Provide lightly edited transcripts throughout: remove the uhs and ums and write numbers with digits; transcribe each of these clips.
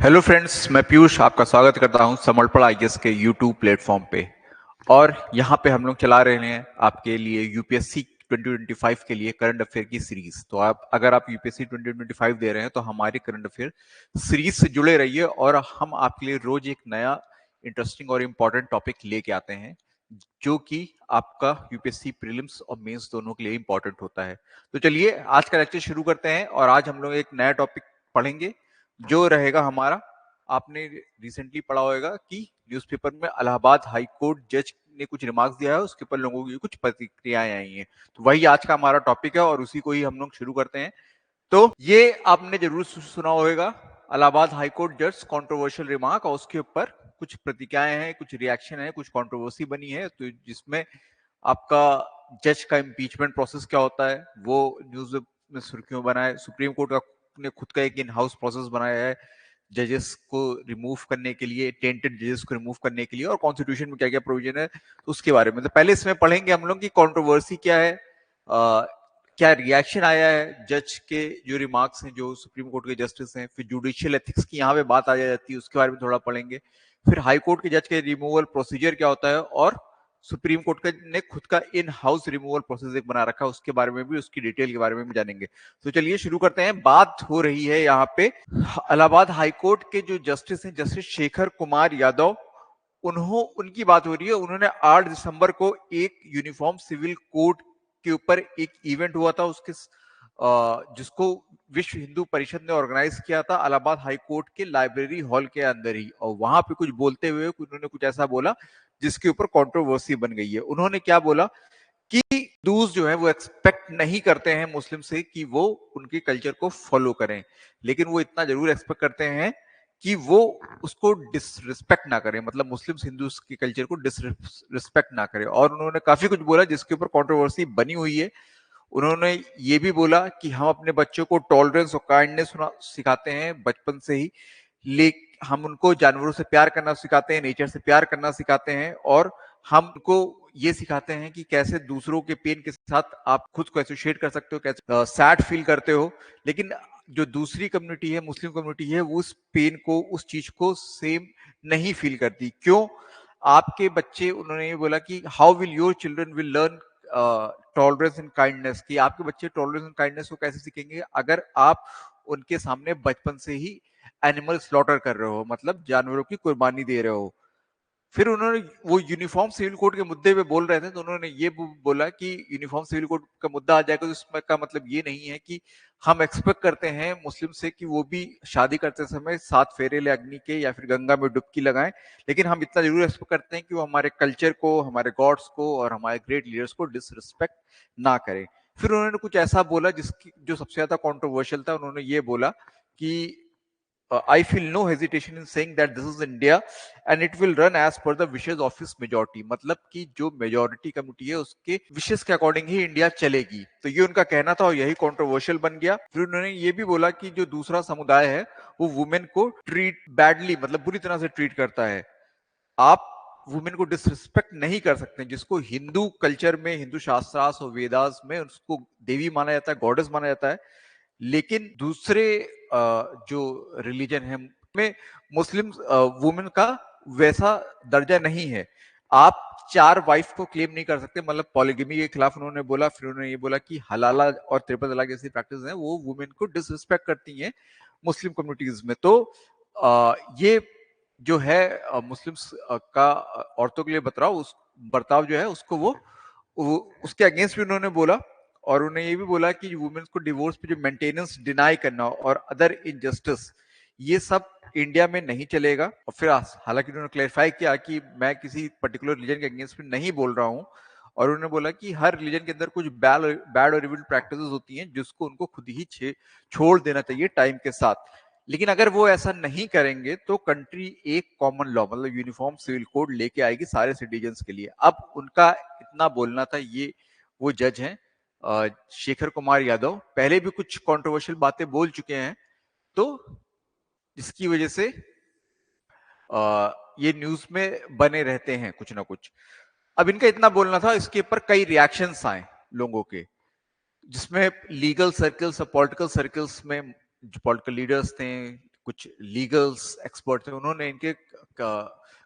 Hello friends, मैं पीयूष आपका स्वागत करता हूं समर्पण आईएएस के यूट्यूब प्लेटफॉर्म पे। और यहां पे हम लोग चला रहे हैं आपके लिए यूपीएससी 2025 के लिए करंट अफेयर की सीरीज। तो अगर आप यूपीएससी 2025 दे रहे हैं तो हमारी करंट अफेयर सीरीज से जुड़े रहिए और हम आपके लिए रोज एक नया इंटरेस्टिंग और इम्पोर्टेंट टॉपिक लेके आते हैं जो कि आपका यूपीएससी प्रीलिम्स और मेंस दोनों के लिए इंपॉर्टेंट होता है। तो चलिए आज का लेक्चर शुरू करते हैं और आज हम लोग एक नया टॉपिक पढ़ेंगे जो रहेगा हमारा। आपने रिसेंटली पढ़ा होगा कि न्यूज़पेपर में इलाहाबाद हाई कोर्ट जज ने कुछ रिमार्क्स दिया है, उसके ऊपर लोगों की कुछ प्रतिक्रियाएं आई हैं। तो वही आज का हमारा टॉपिक है और उसी को ही हम लोग शुरू करते हैं। तो ये आपने जरूर सुना होगा, इलाहाबाद हाई कोर्ट जज कंट्रोवर्शियल रिमार्क, और उसके ऊपर कुछ प्रतिक्रियाएं हैं, कुछ रिएक्शन है, कुछ कंट्रोवर्सी बनी है। तो जिसमें आपका जज का इम्पीचमेंट प्रोसेस क्या होता है वो न्यूज में सुर्खियों बना है। सुप्रीम कोर्ट का ने खुद का एक इन हाउस प्रोसेस बनाया है जजेस को रिमूव करने के लिए, टेंटेड जजेस को रिमूव करने के लिए, और कॉन्स्टिट्यूशन में क्या क्या प्रोविजन है तो उसके बारे में। तो पहले इसमें पढ़ेंगे हम लोग कि कंट्रोवर्सी क्या है, क्या रिएक्शन आया है जज के जो रिमार्क्स हैं, जो सुप्रीम कोर्ट के जस्टिस हैं। फिर जुडिशियल एथिक्स की यहाँ पे बात आ जाती है, उसके बारे में थोड़ा पढ़ेंगे। फिर हाई कोर्ट के जज के रिमूवल प्रोसीजर क्या होता है, और सुप्रीम कोर्ट ने खुद का इन हाउस रिमूवल प्रोसेस एक बना रखा है, उसके बारे में भी, उसकी डिटेल के बारे में भी जानेंगे। तो चलिए शुरू करते हैं। बात हो रही है यहाँ पे इलाहाबाद हाई कोर्ट के जो जस्टिस हैं, जस्टिस शेखर कुमार यादव, उनकी बात हो रही है। उन्होंने 8 दिसंबर को एक यूनिफॉर्म सिविल कोड के ऊपर एक इवेंट हुआ था, उसके जिसको विश्व हिंदू परिषद ने ऑर्गेनाइज किया था इलाहाबाद हाई कोर्ट के लाइब्रेरी हॉल के अंदर ही। और वहां पे कुछ बोलते हुए उन्होंने कुछ ऐसा बोला जिसके ऊपर कंट्रोवर्सी बन गई है। उन्होंने क्या बोला कि हिंदूज जो है वो एक्सपेक्ट नहीं करते हैं मुस्लिम से कि वो उनके कल्चर को फॉलो करें, लेकिन वो इतना जरूर एक्सपेक्ट करते हैं कि वो उसको डिसरिस्पेक्ट ना करें, मतलब मुस्लिम हिंदू के कल्चर को डिसरिस्पेक्ट ना करें। और उन्होंने काफी कुछ बोला जिसके ऊपर कंट्रोवर्सी बनी हुई है। उन्होंने ये भी बोला कि हम अपने बच्चों को टॉलरेंस और काइंडनेस सिखाते हैं बचपन से ही, लेकिन हम उनको जानवरों से प्यार करना सिखाते हैं, नेचर से प्यार करना सिखाते हैं, और हम उनको ये सिखाते हैं कि कैसे दूसरों के पेन के साथ आप खुद को एसोसिएट कर सकते हो, कैसे सैड फील करते हो। लेकिन जो दूसरी कम्युनिटी है, मुस्लिम कम्युनिटी है, वो उस पेन को, उस चीज को सेम नहीं फील करती। क्यों? आपके बच्चे, उन्होंने ये बोला कि how will your children will learn tolerance and kindness, कि आपके बच्चे टॉलरेंस एंड काइंडनेस को कैसे सीखेंगे अगर आप उनके सामने बचपन से ही एनिमल स्लॉटर कर रहे हो, मतलब जानवरों की कुर्बानी दे रहे हो। फिर उन्होंने, वो यूनिफॉर्म सिविल कोड के मुद्दे पे बोल रहे थे, तो उन्होंने ये बोला कि यूनिफॉर्म सिविल कोड का मुद्दा आ जाएगा तो इसमें का मतलब ये नहीं है कि हम एक्सपेक्ट करते हैं मुस्लिम से कि वो भी शादी करते समय 7 फेरे ले अग्नि के या फिर गंगा में डुबकी लगाएं, लेकिन हम इतना जरूर एक्सपेक्ट करते हैं कि वो हमारे कल्चर को, हमारे गॉड्स को और हमारे ग्रेट लीडर्स को डिसरिस्पेक्ट ना करें। फिर उन्होंने कुछ ऐसा बोला जिसकी जो सबसे ज्यादा कॉन्ट्रोवर्शियल था। उन्होंने ये बोला कि I feel no hesitation in saying that this is India and it will run as per the wishes of its majority, मतलब कि जो मेजोरिटी कम्युनिटी है उसके विशेष के अकॉर्डिंग ही इंडिया चलेगी। तो ये उनका कहना था और यही कंट्रोवर्शियल बन गया। फिर उन्होंने ये भी बोला कि जो दूसरा समुदाय है वो वुमेन को ट्रीट बैडली, मतलब बुरी तरह से ट्रीट करता है। आप वुमेन को डिसरिस्पेक्ट नहीं कर सकते, जिसको हिंदू कल्चर में, हिंदू शास्त्रार्थ और वेदास में उसको देवी माना जाता है, गॉडेस माना जाता है। लेकिन दूसरे जो रिलीजन है में मुस्लिम वुमेन का वैसा दर्जा नहीं है। आप 4 वाइफ को क्लेम नहीं कर सकते, मतलब पॉलीगमी के खिलाफ उन्होंने बोला। फिर उन्होंने ये बोला कि हलाला और ट्रिपल तलाक जैसी प्रैक्टिस है वो वुमेन को डिसरिस्पेक्ट करती हैं मुस्लिम कम्युनिटीज में। तो ये जो है मुस्लिम्स का औरतों के लिए बर्ताव जो है उसको वो उसके अगेंस्ट भी उन्होंने बोला। और उन्हें ये भी बोला कि वुमेन्स को डिवोर्स पे जो मेंटेनेंस डिनाई करना और अदर इनजस्टिस, ये सब इंडिया में नहीं चलेगा। और फिर हालांकि उन्होंने क्लैरिफाई किया कि मैं किसी पर्टिकुलर रिलीजन के अगेंस्ट में नहीं बोल रहा हूं, और उन्होंने बोला कि हर रिलीजन के अंदर कुछ बैड और इविल प्रैक्टिसेस होती हैं जिसको उनको खुद ही छोड़ देना चाहिए टाइम के साथ। लेकिन अगर वो ऐसा नहीं करेंगे तो कंट्री एक कॉमन लॉ, मतलब यूनिफॉर्म सिविल कोड लेके आएगी सारे सिटीजन्स के लिए। अब उनका इतना बोलना था। ये वो जज हैं शेखर कुमार यादव, पहले भी कुछ कंट्रोवर्शियल बातें बोल चुके हैं, तो इसकी वजह से ये न्यूज में बने रहते हैं कुछ ना कुछ। अब इनका इतना बोलना था, इसके ऊपर कई रिएक्शंस आए लोगों के, जिसमें लीगल सर्कल्स और पॉलिटिकल सर्कल्स में जो पॉलिटिकल लीडर्स थे, कुछ लीगल्स एक्सपर्ट थे, उन्होंने इनके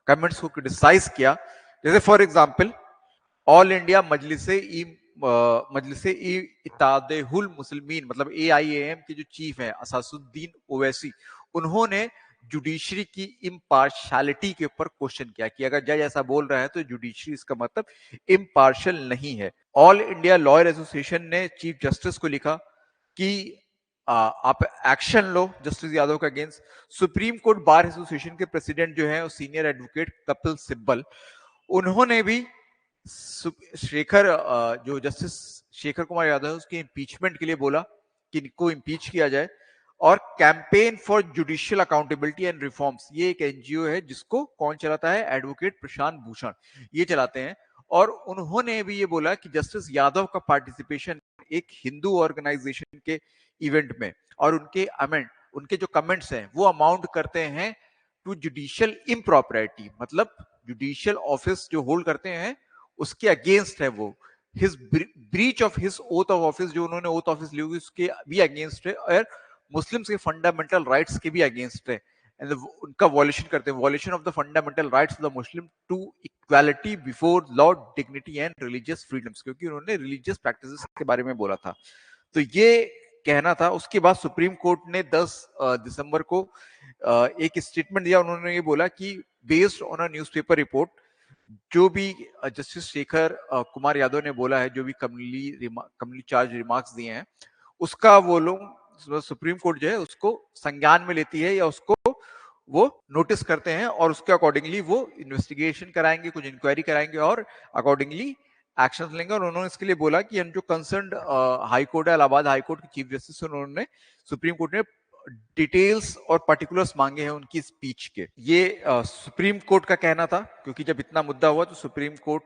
कमेंट्स को क्रिटिसाइज किया। जैसे फॉर एग्जांपल ऑल इंडिया मजलिस ई इत्तेहादुल मुस्लिमीन मतलब AIAM के जो चीफ हैं असासुद्दीन ओवैसी, उन्होंने जुडिशरी की इम्पार्शियलिटी के ऊपर क्वेश्चन किया कि अगर जज ऐसा बोल रहा है तो जुडिशरी इसका मतलब इम्पार्शियल नहीं है। ऑल इंडिया लॉयर एसोसिएशन ने चीफ जस्टिस को लिखा कि आप एक्शन लो जस्टिस यादव के against. Supreme court bar association के प्रेसिडेंट जो है सीनियर एडवोकेट कपिल सिब्बल, उन्होंने भी जो जस्टिस शेखर कुमार यादव है उसके इम्पीचमेंट के लिए बोला कि इनको इम्पीच किया जाए। और campaign for judicial accountability and reforms, ये एक NGO है जिसको कौन चलाता है, एडवोकेट प्रशांत भूषण, ये चलाते हैं। और उन्होंने भी ये बोला कि जस्टिस यादव का पार्टिसिपेशन एक हिंदू ऑर्गेनाइजेशन के इवेंट में और उनके जो कमेंट्स हैं वो अमाउंट करते हैं टू जुडिशियल इम्प्रॉपरिटी, मतलब जुडिशियल ऑफिस जो होल्ड करते हैं उसके अगेंस्ट है वो। His breach of his oath of office, जो उन्होंने ओथ ऑफिस ली हुई उसके भी अगेंस्ट है, और मुस्लिम्स के फंडामेंटल राइट्स के भी अगेंस्ट है। एंड उनका वॉल्यूशन करते हैं, violation of the fundamental rights of the Muslim to equality before law, dignity and religious freedoms, क्योंकि उन्होंने रिलीजियस प्रैक्टिसेस के बारे में बोला था। तो ये कहना था। उसके बाद सुप्रीम कोर्ट ने 10 दिसंबर को एक स्टेटमेंट दिया। उन्होंने ये बोला कि based on a newspaper report, जो भी जस्टिस शेखर कुमार यादव ने बोला है, जो भी कम्युनली चार्ज रिमार्क्स दिए हैं, उसका वो लोग सुप्रीम कोर्ट जो है उसको संज्ञान में लेती है या उसको वो नोटिस करते हैं और उसके अकॉर्डिंगली वो इन्वेस्टिगेशन कराएंगे, कुछ इंक्वायरी कराएंगे और अकॉर्डिंगली एक्शन लेंगे। और उन्होंने इसके लिए बोला कि जो कंसर्न हाई कोर्ट है, इलाहाबाद हाई कोर्ट के चीफ जस्टिस, उन्होंने सुप्रीम कोर्ट ने डिटेल्स और पर्टिकुलर्स मांगे हैं उनकी स्पीच के। ये सुप्रीम कोर्ट का कहना था, क्योंकि जब इतना मुद्दा हुआ तो सुप्रीम कोर्ट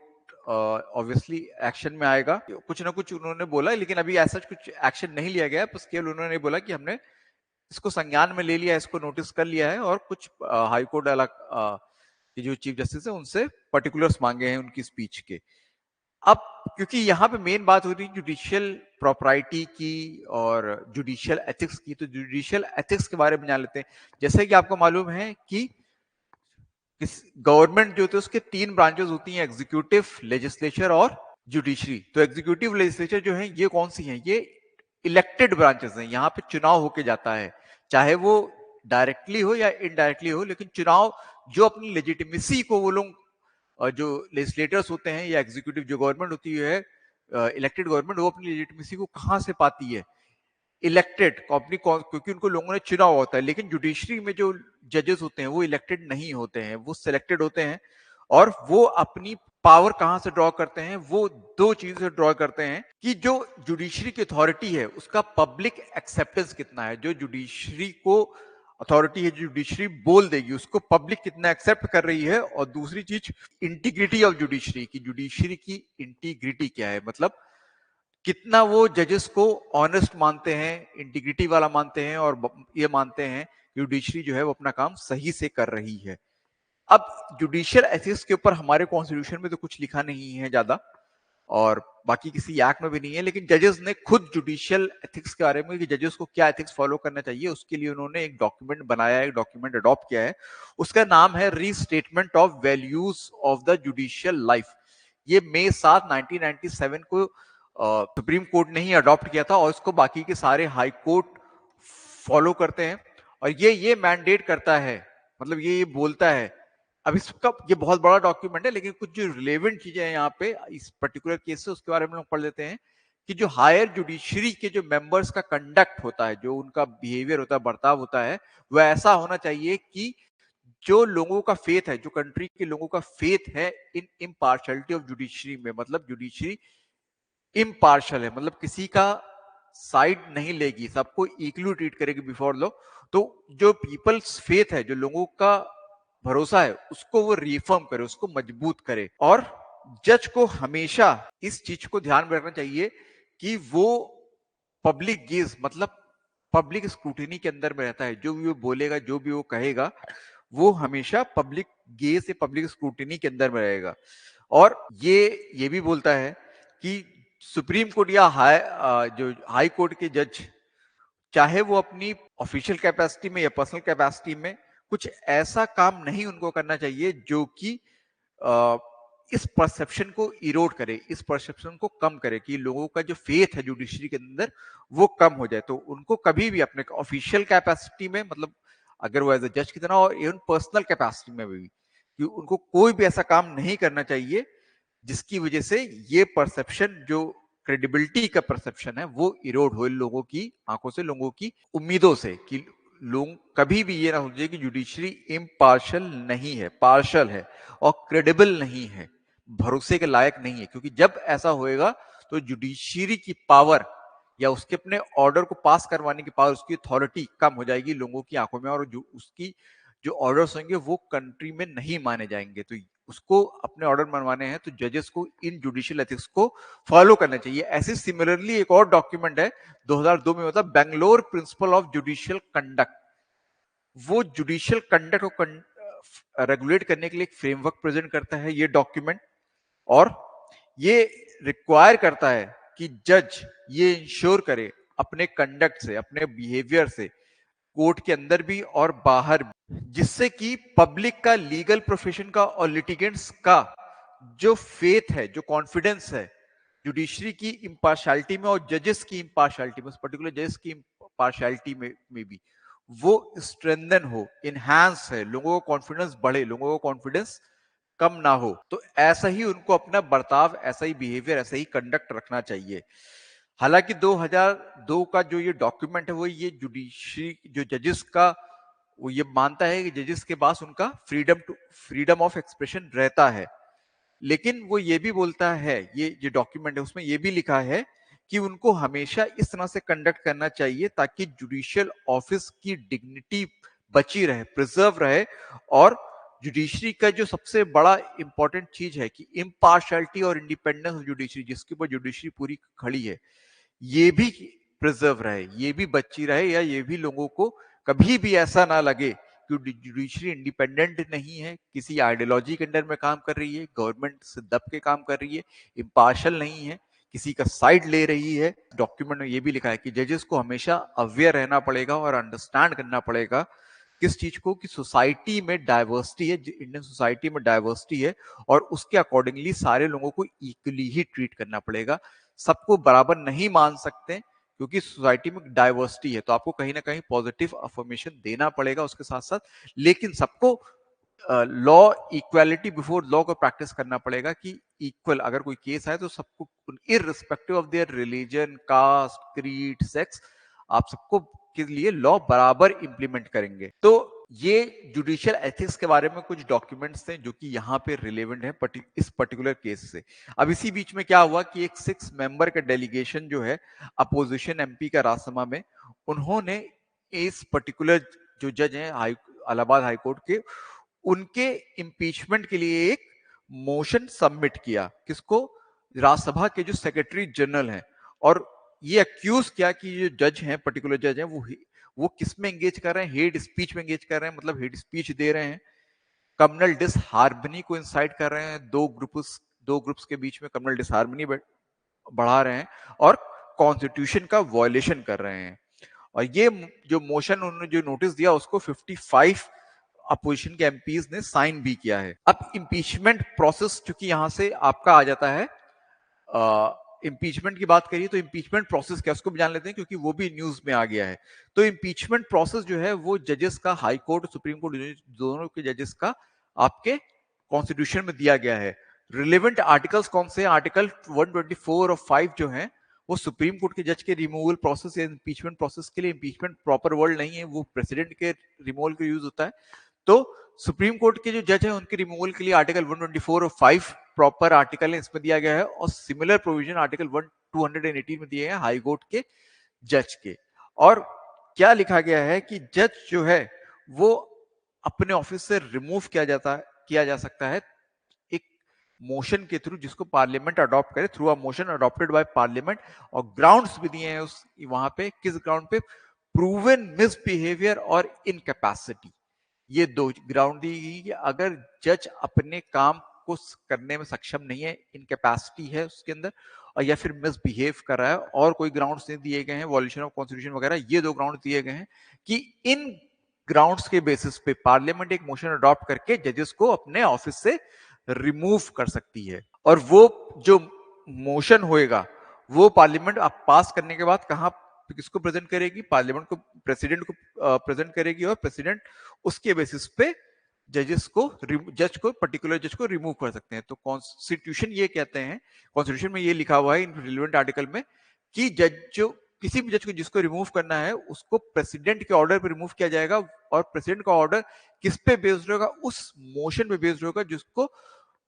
ऑब्वियसली एक्शन में आएगा। कुछ ना कुछ उन्होंने बोला, लेकिन अभी ऐसा कुछ एक्शन नहीं लिया गया, बस केवल उन्होंने बोला कि हमने इसको संज्ञान में ले लिया, इसको नोटिस कर लिया है और कुछ हाई कोर्ट के जो चीफ जस्टिस है उनसे पर्टिकुलर्स मांगे हैं उनकी स्पीच के। अब क्योंकि यहाँ पे मेन बात हो रही है जुडिशियल प्रॉपर्टी की और जुडिशियल एथिक्स की, तो जुडिशियल एथिक्स के बारे में जान लेते हैं। जैसे कि आपको मालूम है कि गवर्नमेंट जो होती है उसके 3 ब्रांचेस होती हैं, एग्जीक्यूटिव, लेजिस्लेचर और जुडिशरी। तो एग्जीक्यूटिव लेजिस्लेचर जो है ये कौन सी है, ये इलेक्टेड ब्रांचेस हैं। यहाँ पे चुनाव होके जाता है, चाहे वो डायरेक्टली हो या इनडायरेक्टली हो, लेकिन चुनाव जो अपनी लेजिटिमेसी को वो लोग जो लेजिस्लेटर्स होते हैं या एग्जीक्यूटिव जो गवर्नमेंट होती है, इलेक्टेड गवर्नमेंट, वो अपनी लेजिटिमेसी को कहां से पाती है, इलेक्टेड कंपनी, क्योंकि उनको लोगों ने चुना होता है। लेकिन जुडिशरी में जो जजेस होते हैं वो इलेक्टेड नहीं होते हैं, वो सिलेक्टेड होते हैं। और वो अपनी पावर कहां से ड्रॉ करते हैं, वो 2 चीजों से ड्रॉ करते हैं कि जो जुडिशरी की अथॉरिटी है उसका पब्लिक एक्सेप्टेंस कितना है, जो जुडिशरी को अथॉरिटी है, जुडिशरी बोल देगी उसको पब्लिक कितना एक्सेप्ट कर रही है। और दूसरी चीज इंटीग्रिटी ऑफ जुडिशरी की, जुडिशरी की इंटीग्रिटी क्या है, मतलब कितना वो जजेस को ऑनेस्ट मानते हैं, इंटीग्रिटी वाला मानते हैं और ये मानते हैं जुडिशरी जो है वो अपना काम सही से कर रही है। अब जुडिशियल एथिक्स के ऊपर हमारे कॉन्स्टिट्यूशन में तो कुछ लिखा नहीं है ज्यादा, और बाकी किसी एक्ट में भी नहीं है, लेकिन जजेस ने खुद जुडिशियल एथिक्स के बारे में कि जजेस को क्या एथिक्स फॉलो करना चाहिए उसके लिए उन्होंने एक डॉक्यूमेंट बनाया है, एक डॉक्यूमेंट अडॉप्ट किया है। उसका नाम है restatement of values of the judicial life. ये मई 7 1997 को सुप्रीम कोर्ट ने ही अडॉप्ट किया था और इसको बाकी के सारे हाई कोर्ट फॉलो करते हैं। और ये मैंडेट करता है, मतलब ये बोलता है। अब इसका ये बहुत बड़ा डॉक्यूमेंट है, लेकिन कुछ जो रिलेवेंट चीजें हैं यहाँ पे इस पर्टिकुलर केस से उसके बारे में हम पढ़ लेते हैं कि जो हायर जुडिशरी के जो मेंबर्स का कंडक्ट होता है, जो उनका बिहेवियर होता है, बर्ताव होता है, वह ऐसा होना चाहिए कि जो लोगों का फेथ है, जो कंट्री के लोगों का फेथ है इन इम्पार्शलिटी ऑफ जुडिशरी में, मतलब जुडिशरी इम्पार्शल है, मतलब किसी का साइड नहीं लेगी, सबको इक्वली ट्रीट करेगी बिफोर लॉ। तो जो पीपल्स फेथ है, जो लोगों का भरोसा है, उसको वो रिफर्म करे, उसको मजबूत करे। और जज को हमेशा इस चीज को ध्यान में रखना चाहिए कि वो पब्लिक गेज, मतलब पब्लिक स्क्रूटिनी के अंदर में रहता है। जो भी वो बोलेगा, जो भी वो कहेगा, वो हमेशा पब्लिक गेज से, पब्लिक स्क्रूटिनी के अंदर में रहेगा। और ये भी बोलता है कि सुप्रीम कोर्ट या जो हाई कोर्ट के जज, चाहे वो अपनी ऑफिशियल कैपेसिटी में या पर्सनल कैपेसिटी में कुछ ऐसा काम नहीं उनको करना चाहिए जो कि इस परसेप्शन को इरोड करे, इस परसेप्शन को कम करे कि लोगों का जो फेथ है जुडिशरी के अंदर वो कम हो जाए। तो उनको कभी भी अपने ऑफिशियल कैपेसिटी में, मतलब अगर वो एज ए जज की तरह, और इवन पर्सनल कैपेसिटी में भी, कि उनको कोई भी ऐसा काम नहीं करना चाहिए जिसकी वजह से ये परसेप्शन, जो क्रेडिबिलिटी का परसेप्शन है, वो इरोड हो लोगों की आंखों से, लोगों की उम्मीदों से, कि लोग कभी भी ये ना सोचे कि जुडिशरी इम्पार्शल नहीं है, पार्शल है और क्रेडिबल नहीं है, भरोसे के लायक नहीं है। क्योंकि जब ऐसा होएगा तो जुडिशरी की पावर या उसके अपने ऑर्डर को पास करवाने की पावर, उसकी अथॉरिटी कम हो जाएगी लोगों की आंखों में, और जो उसकी जो ऑर्डर्स होंगे वो कंट्री में नहीं माने जाएंगे। तो उसको अपने ऑर्डर मनवाने हैं तो जजेस को इन जुडिशियल एथिक्स को फॉलो करना चाहिए। ऐसे सिमिलरली एक और डॉक्यूमेंट है 2002 में, मतलब Bangalore principle of judicial conduct. वो जुडिशियल कंडक्ट को रेगुलेट करने के लिए एक फ्रेमवर्क प्रेजेंट करता है ये डॉक्यूमेंट, और ये रिक्वायर करता है कि जज ये इंश्योर करे अपने कंडक्ट से, अपने बिहेवियर से, कोर्ट के अंदर भी और बाहर भी, जिससे कि पब्लिक का, लीगल प्रोफेशन का और लिटिगेंट्स का जो फेथ है, जो कॉन्फिडेंस है जुडिशरी की इम्पार्शियलिटी में और जजेस की इम्पार्शियलिटी में, पर्टिकुलर जजेस की इम्पार्शियलिटी में भी, वो स्ट्रेंथन हो, इनहैंस है, लोगों का कॉन्फिडेंस बढ़े, लोगों का कॉन्फिडेंस कम ना हो। तो ऐसा ही उनको अपना बर्ताव, ऐसा ही बिहेवियर, ऐसा ही कंडक्ट रखना चाहिए। हालांकि 2002 का जो ये डॉक्यूमेंट है वो ये जुडिशरी, जो जजेस का, वो ये मानता है कि जजेस के पास उनका फ्रीडम ऑफ एक्सप्रेशन रहता है। लेकिन वो ये भी बोलता है, ये जो डॉक्यूमेंट है उसमें ये भी लिखा है कि उनको हमेशा इस तरह से कंडक्ट करना चाहिए ताकि जुडिशियल ऑफिस की डिग्निटी बची रहे, प्रिजर्व रहे, और जुडिशरी का जो सबसे बड़ा इंपॉर्टेंट चीज है कि इम्पार्शियलिटी और इंडिपेंडेंस ऑफ जुडिशरी, जिसके ऊपर जुडिशरी पूरी खड़ी है, ये भी प्रिजर्व रहे, ये भी बची रहे, या ये भी लोगों को कभी भी ऐसा ना लगे कि जुडिशरी इंडिपेंडेंट नहीं है, किसी आइडियोलॉजी के अंडर में काम कर रही है, गवर्नमेंट से दब के काम कर रही है, इम्पार्शल नहीं है, किसी का साइड ले रही है। डॉक्यूमेंट में ये भी लिखा है कि जजेस को हमेशा अवेयर रहना पड़ेगा और अंडरस्टैंड करना पड़ेगा किस चीज को, कि सोसाइटी में डाइवर्सिटी है, इंडियन सोसाइटी में डाइवर्सिटी है, और उसके अकॉर्डिंगली सारे लोगों को इक्वली ही ट्रीट करना पड़ेगा, सबको बराबर नहीं मान सकते, क्योंकि सोसाइटी में डाइवर्सिटी है। तो आपको कहीं ना कहीं पॉजिटिव अफर्मेशन देना पड़ेगा उसके साथ साथ, लेकिन सबको लॉ, इक्वालिटी बिफोर लॉ को प्रैक्टिस करना पड़ेगा, कि इक्वल अगर कोई केस है तो सबको, irrespective of their religion, caste, creed, sex, आप सबको के लिए लॉ बराबर इंप्लीमेंट करेंगे। तो ये जुडिशियल एथिक्स के बारे में कुछ डॉक्यूमेंट्स थे जो कि यहाँ पे रिलेवेंट है इस पर्टिकुलर केस से। अब इसी बीच में क्या हुआ कि एक 6 मेंबर का डेलीगेशन जो है अपोजिशन एमपी का राज्यसभा में, उन्होंने इस पर्टिकुलर जो जज हैं इलाहाबाद हाईकोर्ट के, उनके इम्पीचमेंट के लिए एक मोशन सबमिट किया। किसको? राज्यसभा के जो सेक्रेटरी जनरल हैं, और ये अक्यूज किया कि ये जज हैं, पर्टिकुलर जज हैं, वो किस में एंगेज कर रहे हैं? हेड स्पीच में एंगेज कर रहे हैं, मतलब हेड स्पीच दे रहे हैं, कम्युनल डिसहार्मनी को इंसाइट कर रहे हैं, दो ग्रुप्स के बीच में कम्युनल डिसहार्मनी बढ़ा रहे हैं, और कॉन्स्टिट्यूशन का वायलेशन कर रहे हैं। और ये जो मोशन उन्होंने जो नोटिस दिया उसको 55 अपोजिशन के एमपीज ने साइन भी किया है। अब इम्पीचमेंट प्रोसेस, चूंकि यहां से आपका आ जाता है, इम्पीचमेंट की बात करिए तो इम्पीचमेंट प्रोसेस क्या, उसको भी जान लेते हैं क्योंकि वो भी न्यूज में आ गया है। तो इम्पीचमेंट प्रोसेस जो है वो जजेस का, हाई कोर्ट, सुप्रीम कोर्ट, दोनों के जजेस का आपके कॉन्स्टिट्यूशन में दिया गया है। रिलेवेंट आर्टिकल्स कौन से? आर्टिकल 124 और 5 जो है वो सुप्रीम कोर्ट के जज के रिमूवल प्रोसेस या इम्पीचमेंट प्रोसेस के लिए, इम्पीचमेंट प्रॉपर वर्ड नहीं है, वो प्रेसिडेंट के रिमूवल के यूज होता है। तो सुप्रीम कोर्ट के जो जज है उनके रिमूवल के लिए आर्टिकल 124 और 5 प्रॉपर आर्टिकल है, इसमें दिया गया है, और सिमिलर प्रोविजन आर्टिकल 218 में दिए हैं हाई कोर्ट के जज के। और क्या लिखा गया है कि जज जो है वो अपने ऑफिस से रिमूव किया जा सकता है एक मोशन के थ्रू, जिसको पार्लियामेंट अडॉप्ट करे, through a motion adopted by parliament. और ग्राउंड्स भी दिए हैं उस वहां पे, किस ग्राउंड पे? प्रूवन मिसबिहेवियर और इनकैपेसिटी। ये दो ग्राउंड दी गई कि अगर जज अपने काम को करने में सक्षम नहीं है, इनकैपेसिटी है उसके अंदर, या फिर मिसबिहेव कर रहा है और कोई ग्राउंड्स नहीं दिए गए हैं, वॉल्यूशन ऑफ कॉन्स्टिट्यूशन वगैरह, ये 2 ग्राउंड दिए गए हैं कि इन ग्राउंड्स के बेसिस पे पार्लियामेंट एक मोशन अडॉप्ट करके जजेस को अपने ऑफिस से रिमूव कर सकती है। और वो जो मोशन होएगा वो पार्लियामेंट पास करने के बाद कहाँ किसको प्रेजेंट करेगी? पार्लियामेंट को, प्रेसिडेंट को प्रेजेंट करेगी और प्रेसिडेंट उसके बेसिस पे जज को, पर्टिकुलर जज को रिमूव कर सकते हैं। तो कॉन्स्टिट्यूशन ये कहते हैं, कॉन्स्टिट्यूशन में ये लिखा हुआ है इन रिलेवेंट आर्टिकल में कि जज जो किसी भी जज को जिसको रिमूव करना है उसको प्रेसिडेंट के ऑर्डर पे रिमूव किया जाएगा, और प्रेसिडेंट का ऑर्डर किस पे बेस्ड होगा? उस मोशन पे बेस्ड होगा जिसको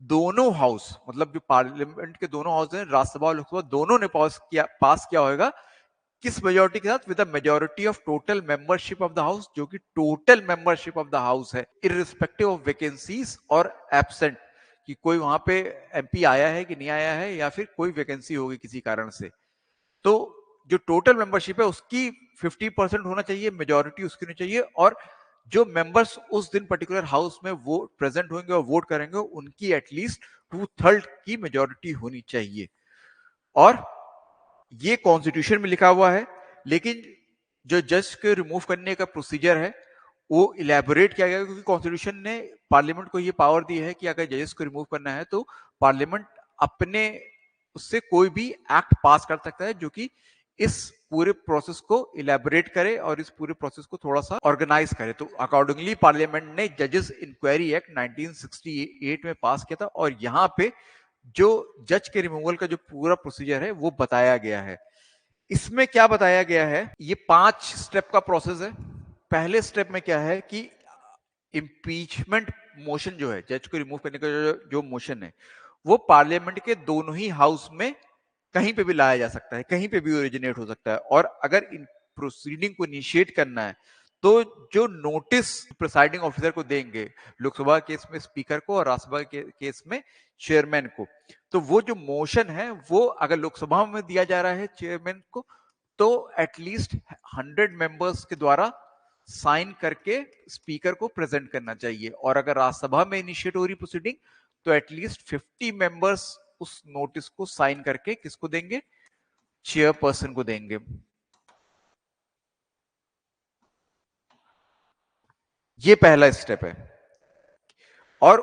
दोनों हाउस, मतलब जो पार्लियामेंट के दोनों हाउस हैं, राज्यसभा और लोकसभा, दोनों ने पास किया होगा। किस मेजोरिटी के साथ? With the majority of total membership of the house, जो कि total membership of the house है, इररिस्पेक्टिव ऑफ वैकेंसीज और एब्सेंट, कि कोई वहां पे एमपी आया है कि नहीं आया है, या फिर कोई वैकेंसी होगी किसी कारण से। तो जो टोटल मेंबरशिप है उसकी 50% होना चाहिए, मेजोरिटी उसकी होनी चाहिए, और जो मेंबर्स उस दिन पर्टिकुलर हाउस में वो प्रेजेंट होंगे और वोट करेंगे उनकी एटलीस्ट 2/3 की मेजोरिटी होनी चाहिए। और ये कॉन्स्टिट्यूशन में लिखा हुआ है, लेकिन जो जज के रिमूव करने का प्रोसीजर है वो इलेबोरेट किया गया, क्योंकि कॉन्स्टिट्यूशन ने पार्लियामेंट को ये पावर दी है कि अगर जजेस को रिमूव करना है तो पार्लियामेंट अपने उससे कोई भी एक्ट पास कर सकता है जो कि इस पूरे प्रोसेस को इलेबोरेट करे और इस पूरे प्रोसेस को थोड़ा सा ऑर्गेनाइज करे। तो अकॉर्डिंगली पार्लियामेंट ने जजेस इंक्वायरी एक्ट 1968 में पास किया था, और यहाँ पे जो जज के रिमूवल का जो पूरा प्रोसीजर है वो बताया गया है। इसमें क्या बताया गया है? ये 5 स्टेप का प्रोसेस है। पहले स्टेप में क्या है कि इंपीचमेंट मोशन जो है, जज को रिमूव करने का जो मोशन है, वो पार्लियामेंट के दोनों ही हाउस में कहीं पे भी लाया जा सकता है, कहीं पे भी ओरिजिनेट हो सकता है। और अगर इन प्रोसीडिंग को इनिशिएट करना है तो जो नोटिस प्रिसाइडिंग ऑफिसर को देंगे, लोकसभा केस में स्पीकर को और राज्यसभा के केस में चेयरमैन को, तो वो जो मोशन है वो अगर लोकसभा में दिया जा रहा है चेयरमैन को, तो एटलीस्ट 100 मेंबर्स के द्वारा साइन करके स्पीकर को प्रेजेंट करना चाहिए। और अगर राज्यसभा में इनिशिएट हो रही प्रोसीडिंग तो एटलीस्ट 50 मेंबर्स उस नोटिस को साइन करके किसको देंगे? चेयरपर्सन को देंगे। ये पहला स्टेप है। और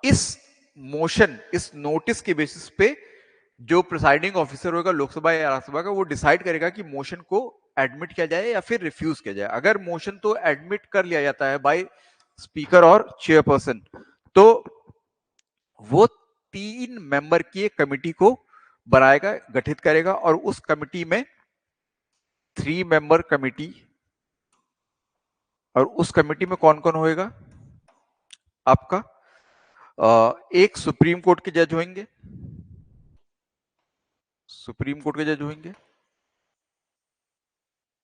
इस मोशन, इस नोटिस के बेसिस पे जो प्रिसाइडिंग ऑफिसर होगा लोकसभा या राज्यसभा का, वो डिसाइड करेगा कि मोशन को एडमिट किया जाए या फिर रिफ्यूज किया जाए। अगर मोशन तो एडमिट कर लिया जाता है बाय स्पीकर और चेयरपर्सन, तो वो 3 मेंबर की एक कमिटी को बनाएगा, गठित करेगा, और उस कमिटी में 3 मेंबर कमिटी, और उस कमिटी में कौन कौन होएगा? आपका एक सुप्रीम कोर्ट के जज होंगे, सुप्रीम कोर्ट के जज होंगे,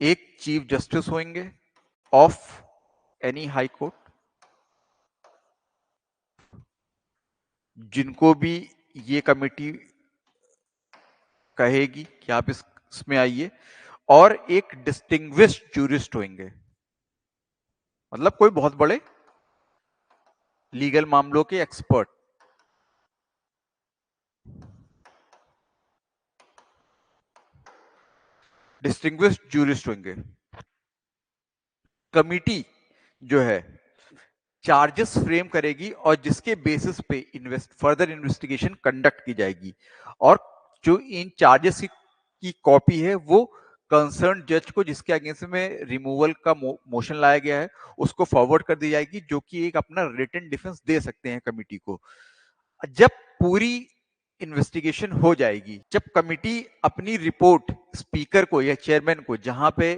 एक चीफ जस्टिस होंगे ऑफ एनी हाई कोर्ट, जिनको भी ये कमिटी कहेगी कि आप इसमें आइए, और एक डिस्टिंग्विश्ड जूरिस्ट होंगे, मतलब कोई बहुत बड़े लीगल मामलों के एक्सपर्ट। डिस्टिंग्विश्ड जूरिस्ट होंगे। कमिटी जो है चार्जेस फ्रेम करेगी और जिसके बेसिस पे फर्दर इन्वेस्टिगेशन कंडक्ट की जाएगी, और जो इन चार्जेस की कॉपी है वो कंसर्न जज को, जिसके अगेंस्ट में रिमूवल का मोशन लाया गया है, उसको फॉरवर्ड कर दी जाएगी, जो कि एक अपना रिटन डिफेंस दे सकते हैं कमिटी को। जब पूरी इन्वेस्टिगेशन हो जाएगी, जब कमिटी अपनी रिपोर्ट स्पीकर को या चेयरमैन को, जहां पे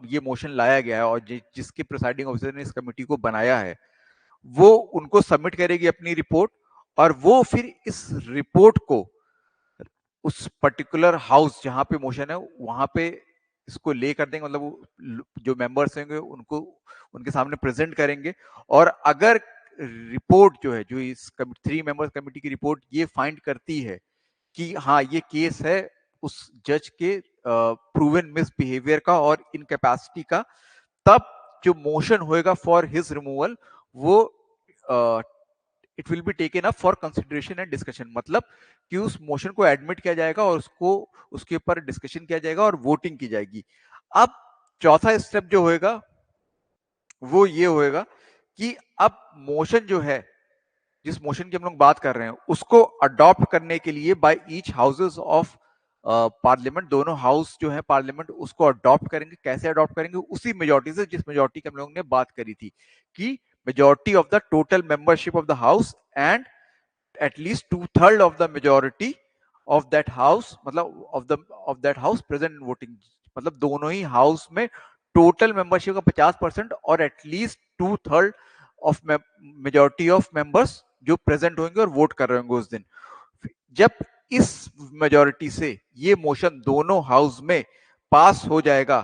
ये मोशन लाया गया है और जिसके प्रिसाइडिंग ऑफिसर ने इस कमिटी को बनाया है, वो उनको सबमिट करेगी अपनी रिपोर्ट, और वो फिर इस रिपोर्ट को उस पर्टिकुलर हाउस जहां पे मोशन है वहां पे इसको ले कर देंगे, मतलब जो मेंबर्स होंगे उनको उनके सामने प्रेजेंट करेंगे। और अगर रिपोर्ट जो है, जो इस 3 मेंबर्स कमिटी की रिपोर्ट ये फाइंड करती है कि हाँ ये केस है उस जज के प्रूवन मिसबिहेवियर का और इनकैपेसिटी का, तब जो मोशन होएगा फॉर हिज रिमूवल वो it will be taken up for consideration and discussion, मतलब कि उस मोशन को एडमिट किया जाएगा और उसको उसके ऊपर डिस्कशन किया जाएगा और वोटिंग की जाएगी। अब चौथा स्टेप जो होएगा वो ये होएगा कि अब मोशन जो है, जिस मोशन की हम लोग बात कर रहे हैं, उसको अडॉप्ट करने के लिए by each houses of parliament, दोनों हाउस जो है पार्लियामेंट उसको अडॉप्ट करेंगे। कैसे अडॉप्ट करेंगे? उसी मेजोरिटी से जिस मेजोरिटी की हम लोगों ने बात करी थी कि majority of the total membership of the house and at least 2/3 of the majority of that house, मतलब of that house present in voting, मतलब दोनों ही हाउस में टोटल मेंबरशिप का 50% और at least 2/3 of majority of members जो present होंगे और vote कर रहे होंगे उस दिन। जब इस मेजोरिटी से ये मोशन दोनों हाउस में पास हो जाएगा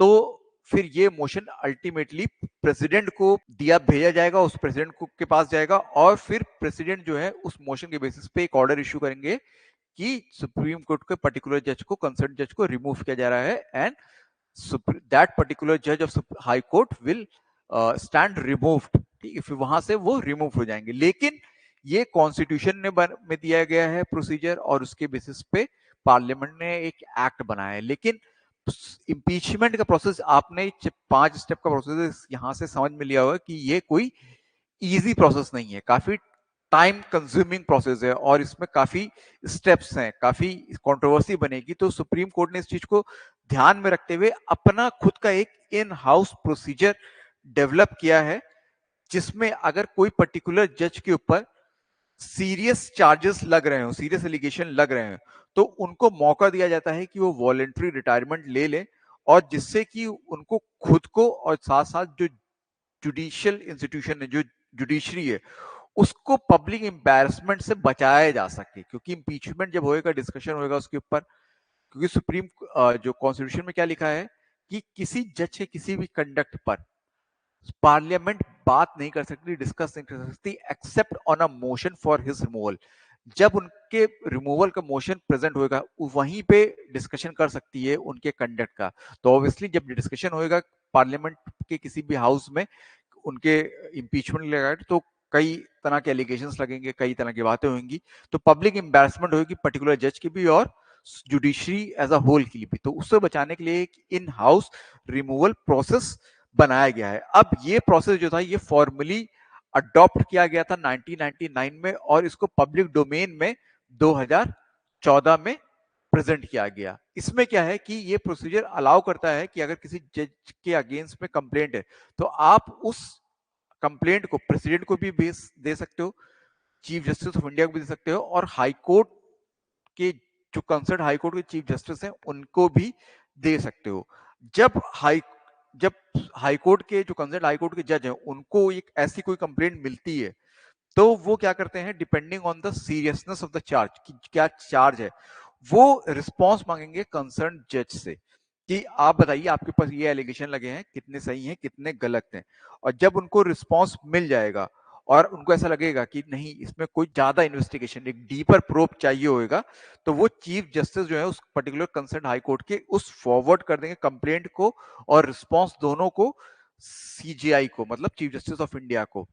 तो फिर ये मोशन अल्टीमेटली प्रेसिडेंट को दिया भेजा जाएगा, उस प्रेसिडेंट को के पास जाएगा और फिर प्रेसिडेंट जो है उस मोशन के बेसिस पे एक ऑर्डर इशू करेंगे कि सुप्रीम कोर्ट के पर्टिकुलर जज को, कंसर्न जज को रिमूव किया जा रहा है एंड दैट पर्टिकुलर जज of high court will stand removed. ठीक है, फिर वहां से वो रिमूव हो जाएंगे। लेकिन ये कॉन्स्टिट्यूशन में दिया गया है प्रोसीजर और उसके बेसिस पे पार्लियामेंट ने एक एक्ट बनाया है। लेकिन इम्पीचमेंट का प्रोसेस आपने 5 स्टेप का प्रोसेस यहां से समझ में लिया होगा कि ये कोई इजी प्रोसेस नहीं है, काफी टाइम कंज्यूमिंग प्रोसेस है और इसमें काफी स्टेप्स हैं, काफी कंट्रोवर्सी बनेगी। तो सुप्रीम कोर्ट ने इस चीज को ध्यान में रखते हुए अपना खुद का एक इन हाउस प्रोसीजर डेवलप किया है, जिसमें अगर कोई पर्टिकुलर जज के ऊपर सीरियस चार्जेस लग रहे हो, सीरियस एलिगेशन लग रहे हैं, तो उनको मौका दिया जाता है कि वो वॉलेंट्री रिटायरमेंट ले लें और जिससे कि उनको खुद को और साथ साथ जो जुडिशियल इंस्टीट्यूशन है, जो जुडिशरी है, उसको पब्लिक एम्बैरसमेंट से बचाया जा सके। क्योंकि इम्पीचमेंट जब होएगा, डिस्कशन होएगा उसके ऊपर, क्योंकि सुप्रीम जो कॉन्स्टिट्यूशन में क्या लिखा है कि किसी जज के किसी भी कंडक्ट पर पार्लियामेंट बात नहीं कर सकती, डिस्कस नहीं कर सकती except on a motion for his removal. जब उनके रिमूवल का मोशन प्रेजेंट होएगा वहीं पे डिस्कशन कर सकती है उनके कंडक्ट का। तो ऑब्वियसली जब डिस्कशन होएगा पार्लियामेंट के किसी भी हाउस में उनके इम्पीचमेंट लगा तो कई तरह के एलिगेशंस लगेंगे, कई तरह की बातें होंगी, तो पब्लिक एम्बैरसमेंट होगी पर्टिकुलर जज की भी और जुडिशरी एज अ होल की भी। तो उससे बचाने के लिए एक इन हाउस रिमूवल प्रोसेस बनाया गया है। अब ये प्रोसेस जो था ये फॉर्मली अडॉप्ट किया गया था 1999 में और इसको पब्लिक डोमेन में 2014 में प्रेजेंट किया गया। इसमें क्या है कि ये प्रोसीजर अलाउ करता है कि अगर किसी जज के अगेंस्ट में कंप्लेंट है तो आप उस कंप्लेंट को प्रेसिडेंट को भी दे सकते हो, चीफ जस्टिस ऑफ इंडिया को भी दे सकते हो और हाई कोर्ट के जो कंसर्न हाई कोर्ट के चीफ जस्टिस हैं उनको भी दे सकते हो। जब हाई कोर्ट के जो कंसर्न हाई कोर्ट के जज हैं उनको एक ऐसी कोई कंप्लेंट मिलती है तो वो क्या करते हैं, depending on the seriousness of the charge, कि क्या चार्ज है, वो रिस्पॉन्स मांगेंगे कंसर्न जज से कि आप बताइए आपके पास ये एलिगेशन लगे हैं, कितने सही हैं कितने गलत हैं। और जब उनको रिस्पॉन्स मिल जाएगा और उनको ऐसा लगेगा कि नहीं इसमें कोई ज्यादा इन्वेस्टिगेशन, एक डीपर प्रोब चाहिए होगा, तो वो चीफ जस्टिस जो है उस पर्टिकुलर कंसर्न हाई कोर्ट के उस फॉरवर्ड कर देंगे कंप्लेंट को और रिस्पॉन्स दोनों को सीजीआई को, मतलब चीफ जस्टिस ऑफ इंडिया को।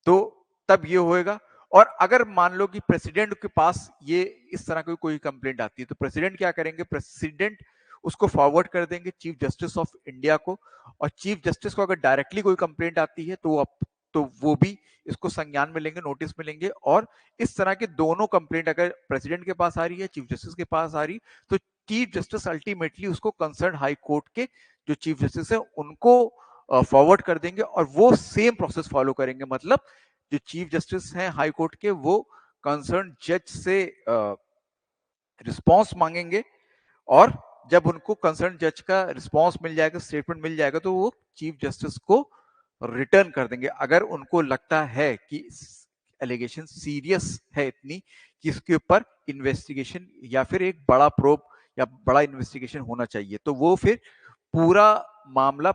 तो तब ये होएगा। और अगर मान लो कि प्रेसिडेंट के पास ये इस तरह की कोई कंप्लेंट आती है तो प्रेसिडेंट क्या करेंगे, प्रेसिडेंट उसको फॉरवर्ड कर देंगे चीफ जस्टिस ऑफ इंडिया को और चीफ जस्टिस को अगर डायरेक्टली कोई कंप्लेंट आती है तो वो भी इसको संज्ञान में लेंगे, नोटिस में लेंगे। और इस तरह के दोनों कंप्लेंट अगर प्रेसिडेंट के पास आ रही है, चीफ जस्टिस के पास आ रही, तो चीफ जस्टिस अल्टीमेटली उसको कंसर्न हाई कोर्ट के जो चीफ जस्टिस है उनको फॉरवर्ड कर देंगे और वो सेम प्रोसेस फॉलो करेंगे। मतलब जो चीफ जस्टिस हैं हाई कोर्ट के वो कंसर्न जज से रिस्पांस मांगेंगे और जब उनको कंसर्न जज का रिस्पांस मिल जाएगा, स्टेटमेंट मिल जाएगा, तो वो चीफ जस्टिस को रिटर्न कर देंगे अगर उनको लगता है कि एलिगेशन सीरियस है इतनी कि इसके ऊपर इन्वेस्टिगेशन या फिर एक बड़ा प्रोब या बड़ा इन्वेस्टिगेशन होना चाहिए। तो वो फिर पूरा मामला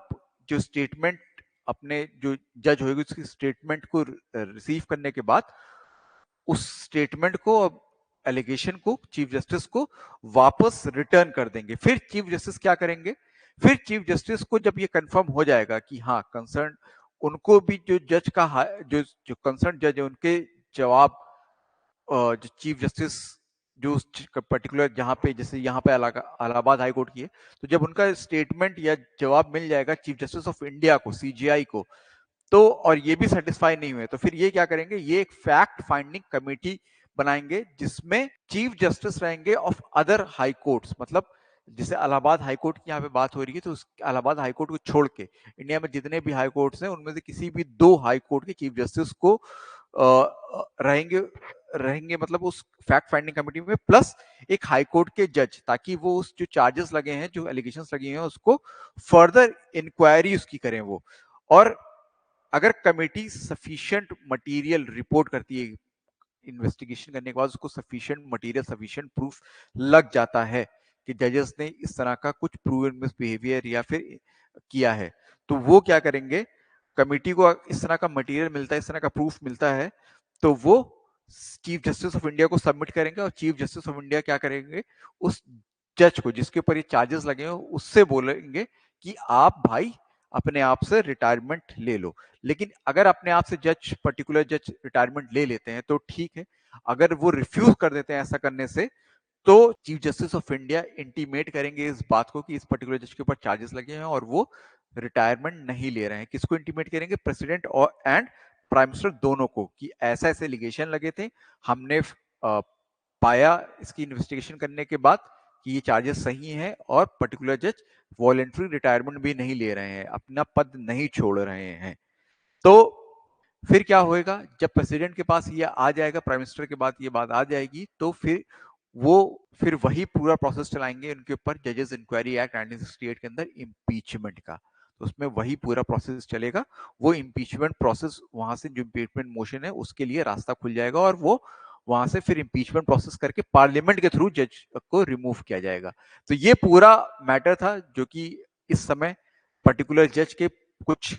जो स्टेटमेंट अपने जो जज होगी उसकी स्टेटमेंट को रिसीव करने के बाद उस स्टेटमेंट को एलिगेशन को चीफ जस्टिस को वापस रिटर्न कर देंगे। फिर चीफ जस्टिस क्या करेंगे, फिर चीफ जस्टिस को जब ये कंफर्म हो जाएगा कि हाँ कंसर्न उनको भी जो जज का जो कंसर्न जज है उनके जवाब जो चीफ जस्टिस जो पर्टिकुलर जहां पे, जैसे यहाँ पे इलाहाबाद हाई कोर्ट की है, तो जब उनका स्टेटमेंट या जवाब मिल जाएगा चीफ जस्टिस ऑफ इंडिया को, सीजीआई को, तो और ये भी सेटिस्फाई नहीं हुए, तो फिर ये क्या करेंगे, ये एक फैक्ट फाइंडिंग कमेटी बनाएंगे जिसमें चीफ जस्टिस रहेंगे ऑफ अदर हाई कोर्ट्स। मतलब जैसे इलाहाबाद हाई कोर्ट की यहाँ पे बात हो रही है, तो उस इलाहाबाद हाई कोर्ट को छोड़ के इंडिया में जितने भी हाई कोर्ट्स हैं उनमें से किसी भी 2 हाई कोर्ट के चीफ जस्टिस को रहेंगे रहेंगे मतलब उस फैक्ट फाइंडिंग कमेटी में, प्लस एक हाई कोर्ट के जज, ताकि वो उस जो चार्जेस लगे हैं, जो एलिगेशंस लगे हैं, उसको फर्दर इंक्वायरी उसकी करें वो। और अगर कमेटी सफिशिएंट मटेरियल रिपोर्ट करती है, इन्वेस्टिगेशन करने के बाद उसको सफिशिएंट मटेरियल, सफिशिएंट प्रूफ लग जाता है कि जजेस ने इस तरह का कुछ प्रूवन मिसबिहेवियर या फिर किया है, तो वो क्या करेंगे, कमेटी को इस तरह का मटेरियल मिलता है, इस तरह का प्रूफ मिलता है, तो वो चीफ जस्टिस ऑफ इंडिया को सबमिट करेंगे, और चीफ जस्टिस ऑफ इंडिया क्या करेंगे, उस जज को जिसके ऊपर ये चार्जेस लगे हैं उससे बोलेंगे कि आप भाई अपने आप से रिटायरमेंट ले लो। लेकिन अगर अपने आप से जज, पर्टिकुलर जज रिटायरमेंट ले लेते हैं तो ठीक है, अगर वो रिफ्यूज कर देते हैं ऐसा करने से, तो chief justice of India intimate करेंगे इस बात को कि इस पर्टिकुलर जज के ऊपर चार्जेस लगे हैं और वो रिटायरमेंट नहीं ले रहे हैं। किसको इंटीमेट करेंगे, प्रेसिडेंट और एंड प्राइम मिनिस्टर दोनों को, कि ऐसा ऐसे एलिगेशन लगे थे, हमने पाया इसकी इन्वेस्टिगेशन करने के बाद कि ये चार्जेस सही हैं और पर्टिकुलर जज वॉलेंट्री रिटायरमेंट भी नहीं ले रहे हैं, अपना पद नहीं छोड़ रहे हैं। तो फिर क्या होएगा, जब प्रेसिडेंट के पास ये आ जाएगा, प्राइम मिनिस्टर के बाद ये बात आ जाएगी, तो फिर वही पूरा प्रोसेस चलाएंगे उनके ऊपर, जजेस इंक्वायरी एक्ट 1968 के अंदर इम्पीचमेंट का। तो उसमें वही पूरा प्रोसेस चलेगा, वो इम्पीचमेंट प्रोसेस, वहां से जो इम्पीचमेंट मोशन है उसके लिए रास्ता खुल जाएगा, और वो वहां से फिर इम्पीचमेंट प्रोसेस करके पार्लियामेंट के थ्रू जज को रिमूव किया जाएगा। तो ये पूरा मैटर था जो कि इस समय पर्टिकुलर जज के कुछ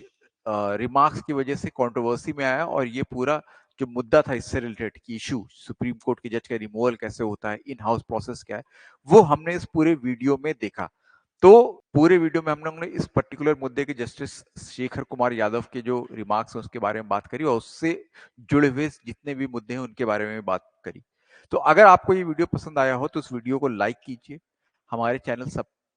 रिमार्क्स की वजह से कंट्रोवर्सी में आया, और ये पूरा जो मुद्दा था इससे रिलेटेड की इशू, सुप्रीम कोर्ट के जज का रिमूवल कैसे होता है, इन हाउस प्रोसेस क्या है, वो हमने इस पूरे वीडियो में देखा। तो पूरे वीडियो में हम लोगों ने इस पर्टिकुलर मुद्दे के जस्टिस शेखर कुमार यादव के जो रिमार्क्स हैं उसके बारे में बात करी, और उससे जुड़े हुए जितने भी मुद्दे हैं उनके बारे में बात करी। तो अगर आपको ये वीडियो पसंद आया हो तो इस वीडियो को लाइक कीजिए, हमारे चैनल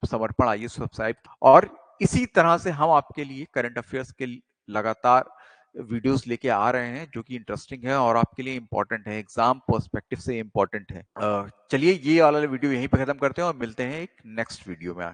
समर्पण आइए सब्सक्राइब, और इसी तरह से हम आपके लिए करंट अफेयर्स के लगातार वीडियोस लेके आ रहे हैं जो कि इंटरेस्टिंग है और आपके लिए इंपॉर्टेंट है, एग्जाम पर्सपेक्टिव से इंपॉर्टेंट है। चलिए ये वाला वीडियो यहीं पे खत्म करते हैं और मिलते हैं एक नेक्स्ट वीडियो में।